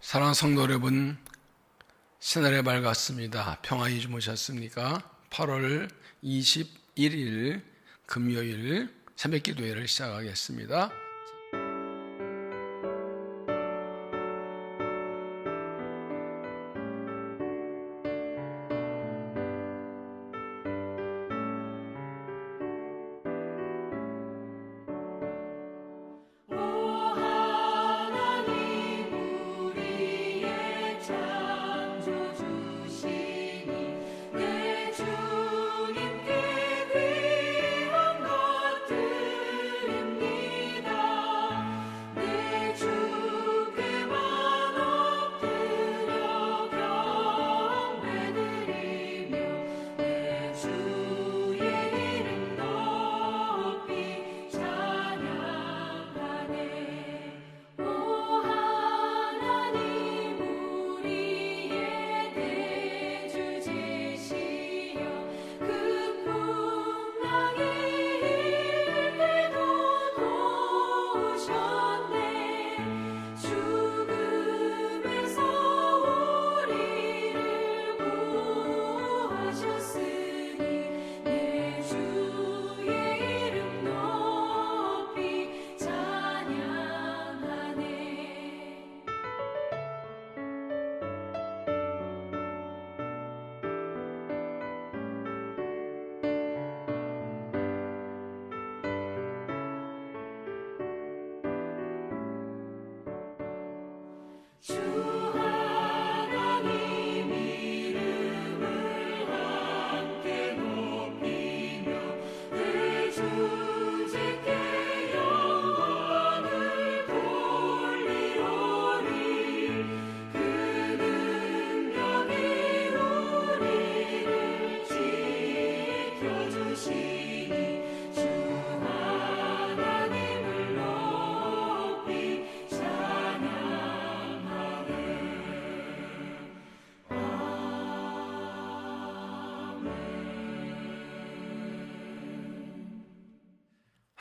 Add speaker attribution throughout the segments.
Speaker 1: 사랑하는 성도 여러분, 새날이 밝았습니다. 평안히 주무셨습니까? 8월 21일 금요일 새벽기도회를 시작하겠습니다.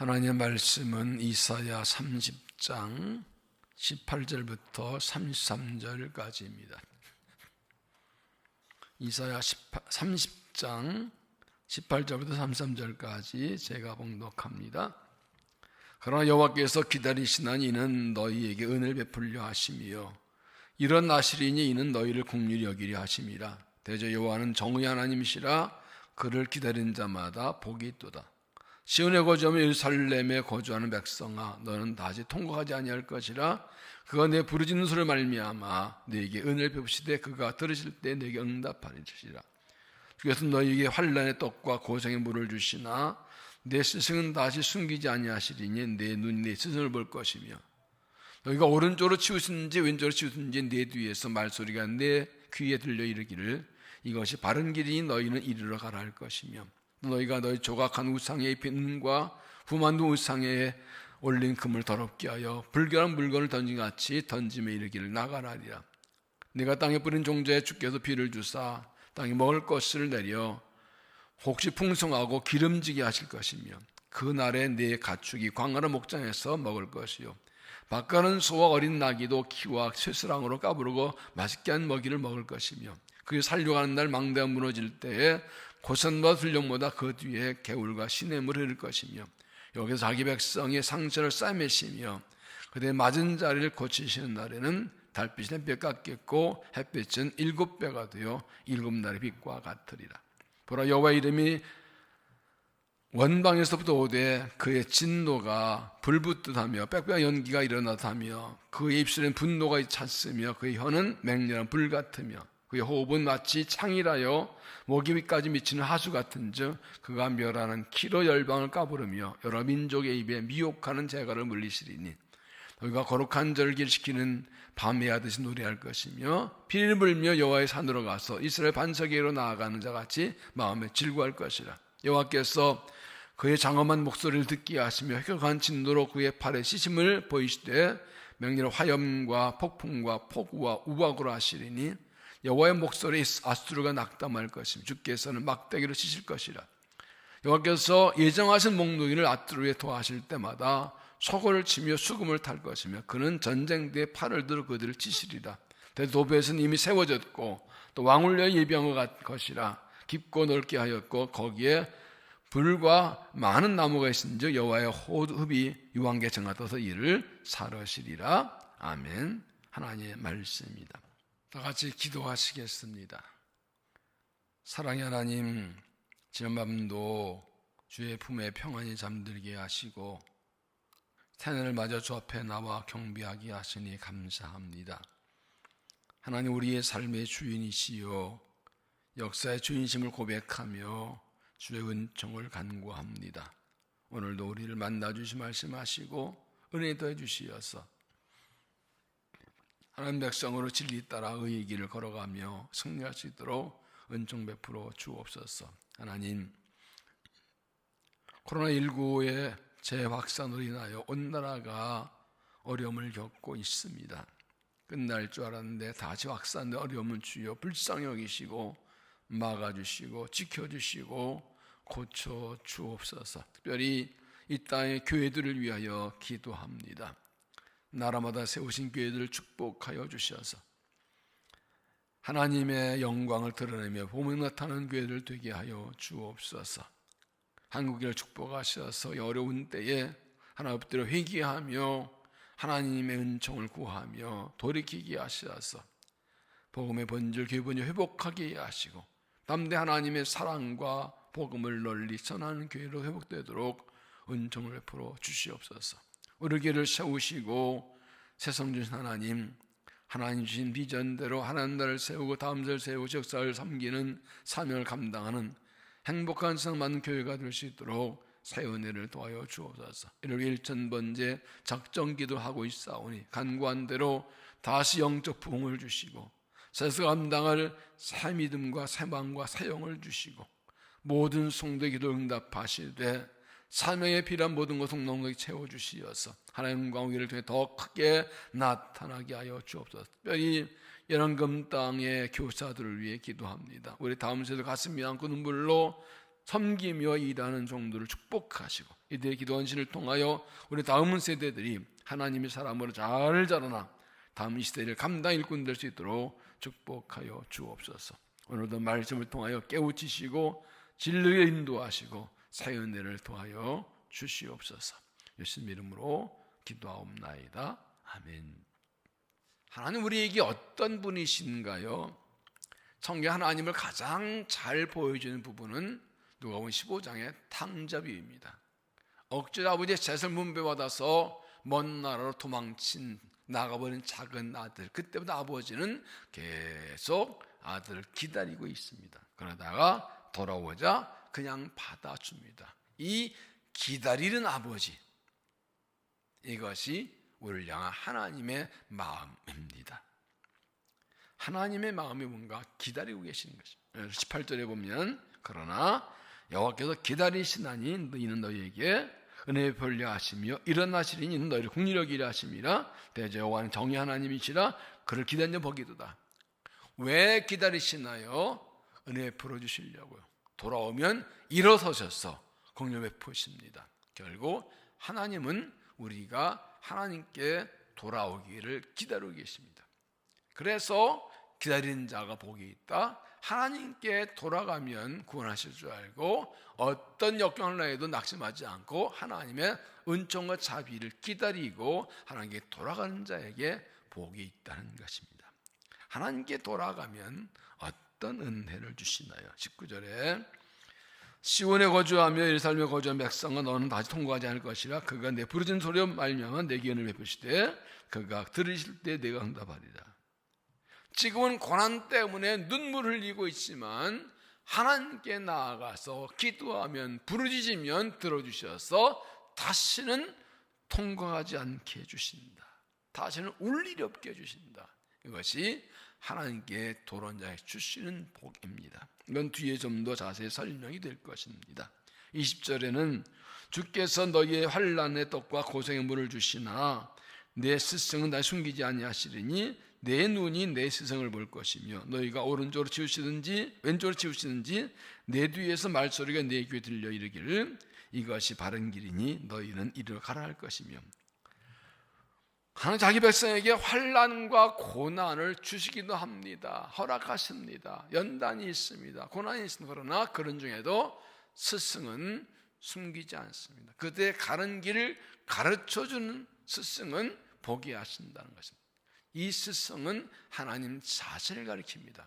Speaker 1: 하나님의 말씀은 이사야 30장 18절부터 33절까지입니다. 이사야 30장 18절부터 33절까지 제가 봉독합니다. 그러나 여호와께서 기다리시나니 이는 너희에게 은혜를 베풀려 하심이요 일어나시리니 이는 너희를 긍휼히 여기려 하심이라. 대저 여호와는 정의 하나님이시라. 그를 기다린 자마다 복이 있도다. 시온에 거주하며 예루살렘에 거주하는 백성아, 너는 다시 통곡하지 아니할 것이라. 그가 내 부르짖는 소리를 말미암아 너에게 은혜를 베푸시되 그가 들으실 때 너에게 응답하리라. 주께서 너희에게 환난의 떡과 고생의 물을 주시나 내 스승은 다시 숨기지 아니하시리니 내 눈이 내 스승을 볼 것이며 너희가 오른쪽으로 치우든지 왼쪽으로 치우든지 내 뒤에서 말소리가 내 귀에 들려 이르기를 이것이 바른 길이니 너희는 이리로 가라 할 것이며 너희가 너희 조각한 우상의 빈과 후만두 우상에 올린 금을 더럽게 하여 불결한 물건을 던진 같이 던짐에 이르기를 나가라 하리라. 네가 땅에 뿌린 종자에 주께서 비를 주사 땅에 먹을 것을 내려 혹시 풍성하고 기름지게 하실 것이며 그날에 네 가축이 광활한 목장에서 먹을 것이요 밭가는 소와 어린 나귀도 키와 쇠스랑으로 까부르고 맛있게 한 먹이를 먹을 것이며 그게 살려가는 날 망대가 무너질 때에 고선과 들령보다 그 뒤에 개울과 시냇물을 흐를 것이며 여기서 자기 백성의 상처를 싸매시며 그들의 맞은 자리를 고치시는 날에는 달빛이 햇볕 같겠고 햇빛은 7배가 되어 7날의 빛과 같으리라. 보라, 여호와의 이름이 원방에서부터 오되 그의 진노가 불붙듯하며 빽빽한 연기가 일어나다며 그의 입술엔 분노가 찼으며 그의 혀는 맹렬한 불 같으며 그의 호흡은 마치 창이라여 목이 위까지 미치는 하수 같은즉 그가 멸하는 키로 열방을 까부르며 여러 민족의 입에 미혹하는 재갈을 물리시리니 너희가 거룩한 절을 길시키는 밤에 하듯이 노래할 것이며 피를 불며 여호와의 산으로 가서 이스라엘 반석에로 나아가는 자같이 마음에 즐거워할 것이라. 여호와께서 그의 장엄한 목소리를 듣게 하시며 획격한 진노로 그의 팔에 시심을 보이시되 맹렬한 화염과 폭풍과 폭우와 우박으로 하시리니 여호와의 목소리에 아수르가 낙담할 것이며 주께서는 막대기로 치실 것이라. 여호와께서 예정하신 몽둥이를 아수르에 도하실 때마다 소고를 치며 수금을 탈 것이며 그는 전쟁대에 팔을 들어 그들을 치시리라. 도배에서는 이미 세워졌고 또 왕울려 예비한 것이라 깊고 넓게 하였고 거기에 불과 많은 나무가 있은즉 여호와의 호흡이 유황계 정하여서 이를 사르시리라. 아멘. 하나님의 말씀입니다. 다 같이 기도하시겠습니다. 사랑의 하나님, 지난 밤도 주의 품에 평안히 잠들게 하시고 태난을 맞아 주 앞에 나와 경배하게 하시니 감사합니다. 하나님, 우리의 삶의 주인이시요 역사의 주인심을 고백하며 주의 은총을 간구합니다. 오늘도 우리를 만나주시 말씀하시고 은혜 더해 주시어서 하나님 백성으로 진리 따라 의의 길을 걸어가며 승리할 수 있도록 은총 베풀어 주옵소서. 하나님, 코로나19의 재확산으로 인하여 온 나라가 어려움을 겪고 있습니다. 끝날 줄 알았는데 다시 확산된 어려움은 주여 불쌍히 여기시고 막아주시고 지켜주시고 고쳐 주옵소서. 특별히 이 땅의 교회들을 위하여 기도합니다. 나라마다 세우신 교회들을 축복하여 주셔서 하나님의 영광을 드러내며 봄에 나타나는 교회들 되게 하여 주옵소서. 한국을 축복하셔서 어려운 때에 하나 엎드려 회개하며 하나님의 은총을 구하며 돌이키게 하셔서 복음의 본질, 교회 본질 회복하게 하시고 담대 하나님의 사랑과 복음을 널리 전하는 교회로 회복되도록 은총을 베풀어 주시옵소서. 우리 교회를 세우시고 세상 주신 하나님, 하나님 주신 비전대로 하나님 나라를 세우고 다음 세를 세우고 역사를 섬기는 사명을 감당하는 행복한 세상 많은 교회가 될 수 있도록 새 은혜를 도와여 주옵소서. 이를 위해 1000번째 작정기도 하고 있사오니 간구한 대로 다시 영적 부흥을 주시고 세상 감당할 새 믿음과 새 마음과 새 영을 주시고 모든 성도의 기도 응답하시되 사명에 필요한 모든 것을 넉넉히 채워주시어서 하나님의 영광을 통해 더 크게 나타나게 하여 주옵소서. 특별히 연한금 땅의 교사들을 위해 기도합니다. 우리 다음 세대 가슴이 안고 눈물로 섬기며 일하는 종들을 축복하시고 이들의 기도 헌신을 통하여 우리 다음 세대들이 하나님의 사람으로 잘 자라나 다음 이 시대를 감당 일꾼 될 수 있도록 축복하여 주옵소서. 오늘도 말씀을 통하여 깨우치시고 진리에 인도하시고 새 은혜를 도하여 주시옵소서. 예수님 이름으로 기도하옵나이다. 아멘. 하나님 우리에게 어떤 분이신가요? 성경 하나님을 가장 잘 보여주는 부분은 누가복음 15장의 탕자비유입니다. 억지로 아버지의 재산을 분배받아서 먼 나라로 도망친 나가버린 작은 아들, 그때부터 아버지는 계속 아들을 기다리고 있습니다. 그러다가 돌아오자 그냥 받아줍니다. 이 기다리는 아버지, 이것이 우리를 향한 하나님의 마음입니다. 하나님의 마음이 뭔가 기다리고 계시는 것입니다. 18절에 보면 그러나 여호와께서 기다리시나니 이는 너희에게 은혜 베풀려 하시며 일어나시리니 이는 너희를 국리력 일하 하심이라. 대저 여호와는 정의 하나님이시라. 그를 기다리는 자 복이도다. 왜 기다리시나요? 은혜 베풀어 주시려고요. 돌아오면 일어서셔서 공력 베푸십니다. 결국 하나님은 우리가 하나님께 돌아오기를 기다리고 계십니다. 그래서 기다리는 자가 복이 있다. 하나님께 돌아가면 구원하실 줄 알고 어떤 역경을 해도 낙심하지 않고 하나님의 은총과 자비를 기다리고 하나님께 돌아가는 자에게 복이 있다는 것입니다. 하나님께 돌아가면 어떤 은혜를 주시나요? 19절에 시온에 거주하며 예루살렘에 거주한 백성은 너는 다시 통과하지 않을 것이라. 그가 내 부르짖는 소리로 말미암아 내게 은혜를 베푸시되 그가 들으실 때 내가 응답하리라. 지금은 고난 때문에 눈물을 흘리고 있지만 하나님께 나아가서 기도하면 부르짖으면 들어주셔서 다시는 통과하지 않게 해주신다. 다시는 울 일이 없게 해주신다. 이것이 하나님께 돌아온 자에게 주시는 복입니다. 이건 뒤에 좀 더 자세히 설명이 될 것입니다. 20절에는 주께서 너희의 환난의 떡과 고생의 물을 주시나 내 스승은 날 숨기지 아니하시리니 내 눈이 내 스승을 볼 것이며 너희가 오른쪽으로 치우시든지 왼쪽으로 치우시든지 내 뒤에서 말소리가 내 귀에 들려 이르기를 이것이 바른 길이니 너희는 이리로 가라 할 것이며. 하나님 자기 백성에게 환난과 고난을 주시기도 합니다. 허락하십니다. 연단이 있습니다. 고난이 있습니다. 그러나 그런 중에도 스승은 숨기지 않습니다. 그들의 가는 길을 가르쳐주는 스승은 보게 하신다는 것입니다. 이 스승은 하나님 자신을 가리킵니다.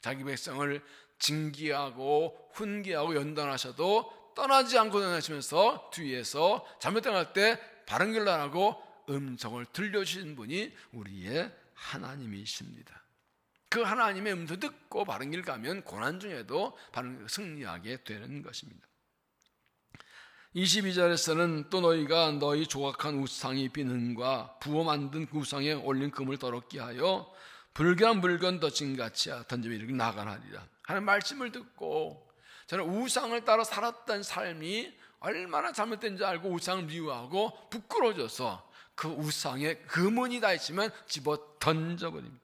Speaker 1: 자기 백성을 징계하고 훈계하고 연단하셔도 떠나지 않고 연단하시면서 뒤에서 잘못당할 때 바른 길로 하라고 음성을 들려주신 분이 우리의 하나님이십니다. 그 하나님의 음성 듣고 바른 길 가면 고난 중에도 바른 승리하게 되는 것입니다. 22절에서는 또 너희가 너희 조각한 우상이 비는과 부어 만든 그 우상에 올린 금을 더럽게 하여 불결한 물건 던짐같이 던지며 이렇게 나가나리라. 하는 말씀을 듣고 저는 우상을 따라 살았던 삶이 얼마나 잘못된지 알고 우상을 미워하고 부끄러워져서 그 우상에 금은이 다 있지만 집어 던져버립니다.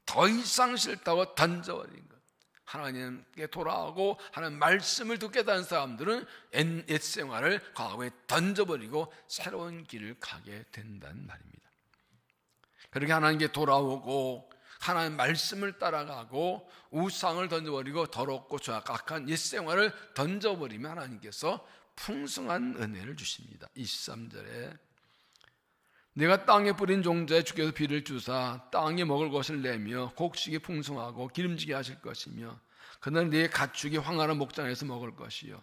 Speaker 1: 더 이상 싫다고 던져버린 것. 하나님께 돌아오고 하나님 말씀을 듣게 된 사람들은 옛 생활을 과거에 던져버리고 새로운 길을 가게 된다는 말입니다. 그렇게 하나님께 돌아오고 하나님 말씀을 따라가고 우상을 던져버리고 더럽고 악한 옛 생활을 던져버리면 하나님께서 풍성한 은혜를 주십니다. 23절에 내가 땅에 뿌린 종자에 주께서 비를 주사 땅에 먹을 것을 내며 곡식이 풍성하고 기름지게 하실 것이며 그날 네 가축이 황활한 목장에서 먹을 것이요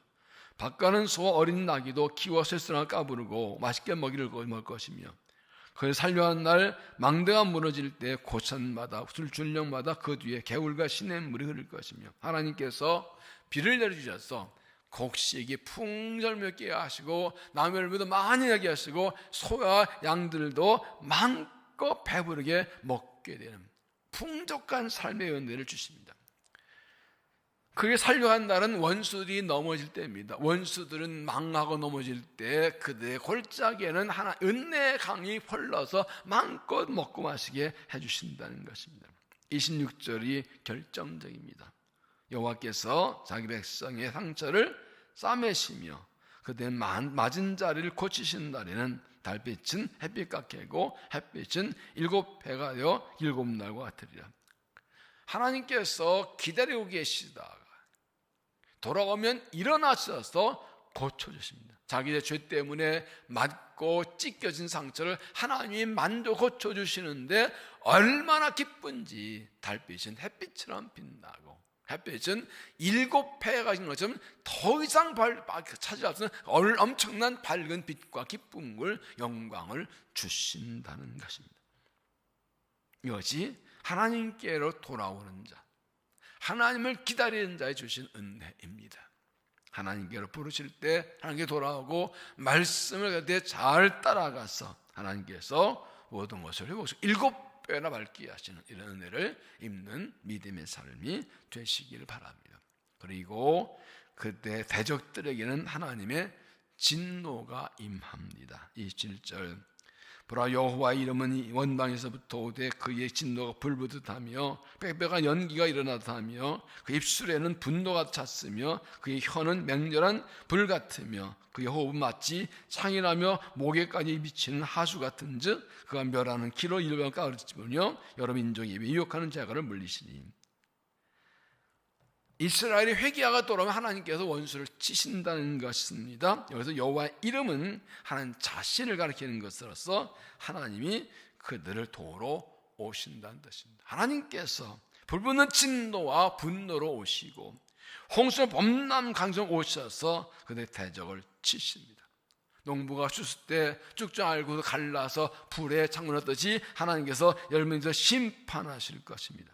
Speaker 1: 밭가는 소와 어린 나귀도 키워 쓸쓸하게 까부르고 맛있게 먹을 것이며 그를 살려한 날 망대가 무너질 때 고천마다 술줄령마다 그 뒤에 개울과 시냇물이 흐를 것이며 하나님께서 비를 내려주셔서 곡식이 풍절먹게 하시고 남의 열매도 많이 나게 하시고 소와 양들도 마음껏 배부르게 먹게 되는 풍족한 삶의 은혜를 주십니다. 그게 살려한 날은 원수들이 넘어질 때입니다. 원수들은 망하고 넘어질 때 그들의 골짜기에는 하나 은혜의 강이 흘러서 마음껏 먹고 마시게 해주신다는 것입니다. 26절이 결정적입니다. 여호와께서 자기 백성의 상처를 싸매시며 그들의 맞은 자리를 고치신 날에는 달빛은 햇빛 같게고 햇빛은 7배가 되어 7날과 같으리라. 하나님께서 기다리고 계시다가 돌아오면 일어나셔서 고쳐주십니다. 자기의 죄 때문에 맞고 찢겨진 상처를 하나님이 만져 고쳐주시는데 얼마나 기쁜지 달빛은 햇빛처럼 빛나고 햇빛은 7배가 가진 것처럼 더 이상 차지할 수 없는 엄청난 밝은 빛과 기쁨을 영광을 주신다는 것입니다. 이것이 하나님께로 돌아오는 자, 하나님을 기다리는 자에 주신 은혜입니다. 하나님께로 부르실 때 하나님께 돌아오고 말씀을 잘 따라가서 하나님께서 모든 것을 회복시켜 7배나 밝게 하시는 이런 은혜를 입는 믿음의 삶이 되시기를 바랍니다. 그리고 그때 대적들에게는 하나님의 진노가 임합니다. 27절 보라 여호와의 이름은 원방에서부터 오되 그의 진노가 불부듯하며 빽빽한 연기가 일어나듯하며 그 입술에는 분노가 찼으며 그의 혀는 맹렬한 불 같으며 그의 호흡은 마치 창이라며 목에까지 미치는 하수 같은즉 그가 멸하는 키로 일병을 가르치며 여러 민족이 미혹하는 재갈을 물리시니. 이스라엘이 회개하가 돌아오면 하나님께서 원수를 치신다는 것입니다. 여기서 여호와의 이름은 하나님 자신을 가리키는 것으로서 하나님이 그들을 도우러 오신다는 뜻입니다. 하나님께서 불붙는 진노와 분노로 오시고 홍수의 범람 강성 오셔서 그들의 대적을 치십니다. 농부가 sus을 때 쭉쭉 알고 갈라서 불에 창문하듯이 하나님께서 열명에서 심판하실 것입니다.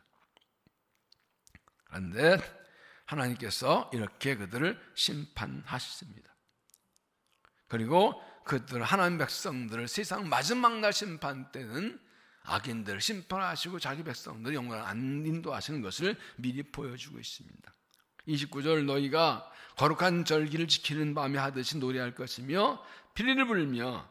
Speaker 1: 그런데 하나님께서 이렇게 그들을 심판하십니다. 그리고 그들 하나님 백성들을 세상 마지막 날 심판 때는 악인들을 심판하시고 자기 백성들을 영원히 안 인도하시는 것을 미리 보여주고 있습니다. 29절 너희가 거룩한 절기를 지키는 밤에 하듯이 노래할 것이며 피리를 불며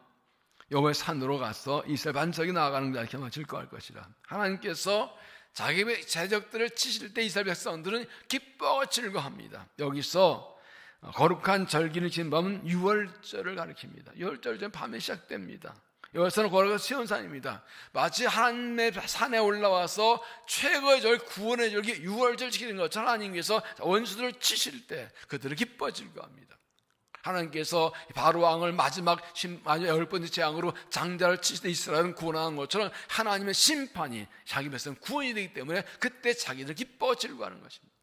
Speaker 1: 여호와의 산으로 가서 이스라엘 반석이 나아가는 자를 이렇게 즐거워할 것이라. 하나님께서 자기 대적들을 치실 때 이스라엘 백성들은 기뻐하고 즐거워합니다. 여기서 거룩한 절기를 지킨 밤은 유월절을 가리킵니다. 유월절은 밤에 시작됩니다. 여호와께서는 거룩하고 시온산입니다. 마치 하나님의 산에 올라와서 최고의 절, 구원의 절, 유월절 지키는 것처럼 하나님께서 원수들을 치실 때 그들을 기뻐질 겁니다. 하나님께서 바로 왕을 마지막 10번째 재앙으로 장자를 치실 때 이스라엘은 구원한 것처럼 하나님의 심판이 자기 백성 구원이 되기 때문에 그때 자기들 기뻐지려고 하는 것입니다.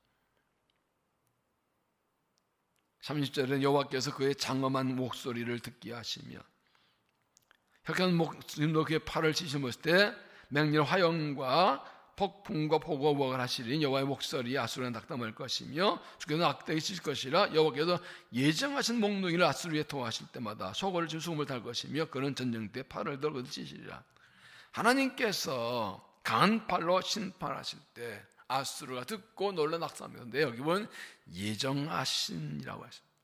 Speaker 1: 30절에는 여호와께서 그의 장엄한 목소리를 듣게 하시며 혁한 목소리로 그의 팔을 치시었을 때 맹렬 화염과 폭풍과 폭우가 하시리니 여호와의 목소리에 아수르는 낙담할 것이며 주께서는 악대에 치실 것이라. 여호와께서 예정하신 목록이를 아수르에 토하실 때마다 소고를 주 수금을 탈 것이며 그는 전쟁 때 팔을 들고 치시리라. 하나님께서 강한 팔로 심판하실 때 아수르가 듣고 놀라 낙담하는데 여기 보면 예정하신이라고 했습니다.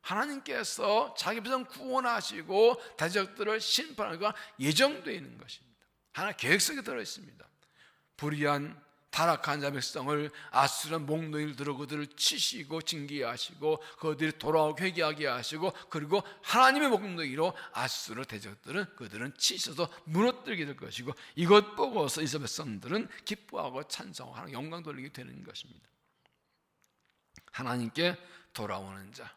Speaker 1: 하나님께서 자기 백성 구원하시고 대적들을 심판하기가 예정되어 있는 것입니다. 하나님 계획 속에 들어있습니다. 불의한 타락한 자 백성을 아수르는 목놓이를 들어 그들을 치시고 징계하시고 그들이 돌아오고 회개하게 하시고 그리고 하나님의 목놓이로 아수르 대적들은 그들은 치셔서 무너뜨리게 될 것이고 이것 보고서 이스라엘 백성들은 기뻐하고 찬송하고 영광 돌리게 되는 것입니다. 하나님께 돌아오는 자,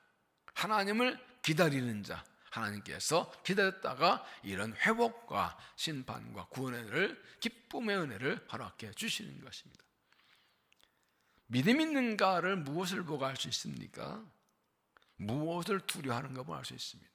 Speaker 1: 하나님을 기다리는 자, 하나님께서 기다렸다가 이런 회복과 심판과 구원의 은혜를, 기쁨의 은혜를 허락해 주시는 것입니다. 믿음 있는가를 무엇을 보고 알 수 있습니까? 무엇을 두려워하는가 보고 알 수 있습니다.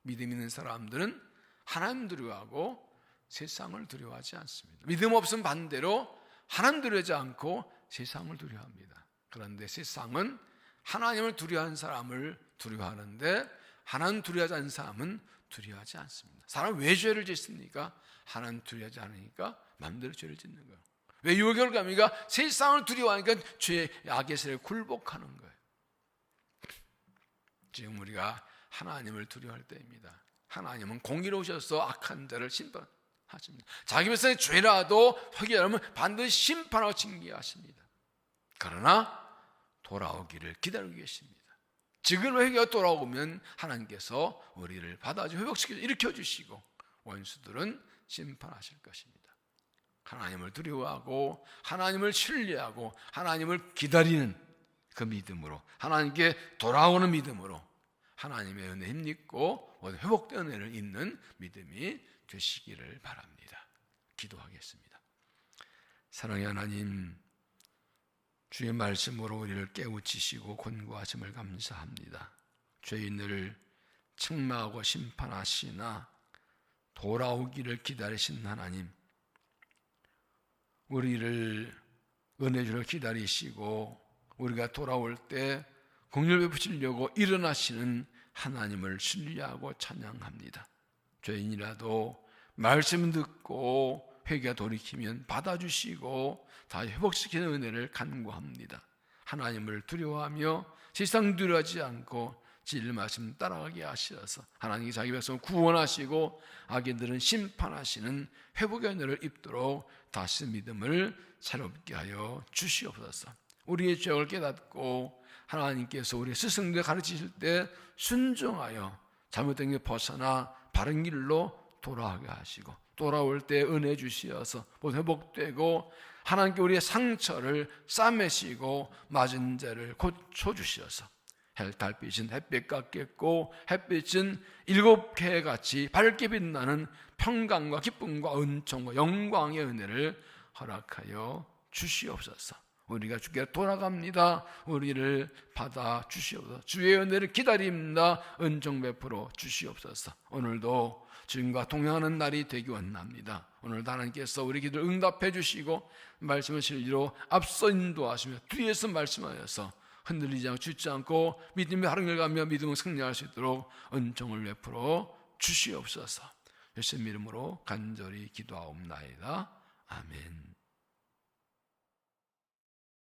Speaker 1: 믿음 있는 사람들은 하나님 두려워하고 세상을 두려워하지 않습니다. 믿음 없음 반대로 하나님 두려워하지 않고 세상을 두려워합니다. 그런데 세상은 하나님을 두려워하는 사람을 두려워하는데 하나님 두려워하지 않는 사람은 두려워하지 않습니다. 사람은 왜 죄를 짓습니까? 하나님 두려워하지 않으니까 마음대로 죄를 짓는 거예요. 왜 유월결과입니까? 세상을 두려워하니까 죄의 악의 세력에 굴복하는 거예요. 지금 우리가 하나님을 두려워할 때입니다. 하나님은 공의로우셔서 악한 자를 심판하십니다. 자기 백성의 죄라도 회개하면 반드시 심판하고 징계하십니다. 그러나 돌아오기를 기다리고 계십니다. 지금 회개가 돌아오면 하나님께서 우리를 받아주 회복시켜 일으켜주시고 원수들은 심판하실 것입니다. 하나님을 두려워하고 하나님을 신뢰하고 하나님을 기다리는 그 믿음으로, 하나님께 돌아오는 믿음으로 하나님의 은혜 힘입고 회복된 은혜를 입는 믿음이 되시기를 바랍니다. 기도하겠습니다. 사랑의 하나님, 주의 말씀으로 우리를 깨우치시고 권고하심을 감사합니다. 죄인을 책망하고 심판하시나 돌아오기를 기다리신 하나님, 우리를 은혜주를 기다리시고 우리가 돌아올 때 긍휼 베푸시려고 일어나시는 하나님을 신뢰하고 찬양합니다. 죄인이라도 말씀 듣고 회개가 돌이키면 받아주시고 다시 회복시키는 은혜를 간구합니다. 하나님을 두려워하며 세상 두려워하지 않고 진리 말씀 따라가게 하셔서 하나님이 자기 백성을 구원하시고 악인들은 심판하시는 회복의 은혜를 입도록 다시 믿음을 새롭게 하여 주시옵소서. 우리의 죄악을 깨닫고 하나님께서 우리 스승들 가르치실 때 순종하여 잘못된 게 벗어나 바른 길로 돌아가게 하시고 돌아올 때 은혜 주시어서 회복되고 하나님께 우리의 상처를 싸매시고 맞은 죄를 고쳐주시어서 달빛은 햇빛 같겠고 햇빛은 7개 같이 밝게 빛나는 평강과 기쁨과 은총과 영광의 은혜를 허락하여 주시옵소서. 우리가 주께 돌아갑니다. 우리를 받아 주시옵소서. 주의 은혜를 기다립니다. 은총 베풀어 주시옵소서. 오늘도 주님과 동행하는 날이 되기 원합니다. 오늘도 하나님께서 우리 기도를 응답해 주시고 말씀을 진리로 앞서 인도하시며 뒤에서 말씀하여서 흔들리지 않고 죽지 않고 믿음의 하루를 가며 믿음을 승리할 수 있도록 은총을 베풀어 주시옵소서. 예수님 이름으로 간절히 기도하옵나이다. 아멘.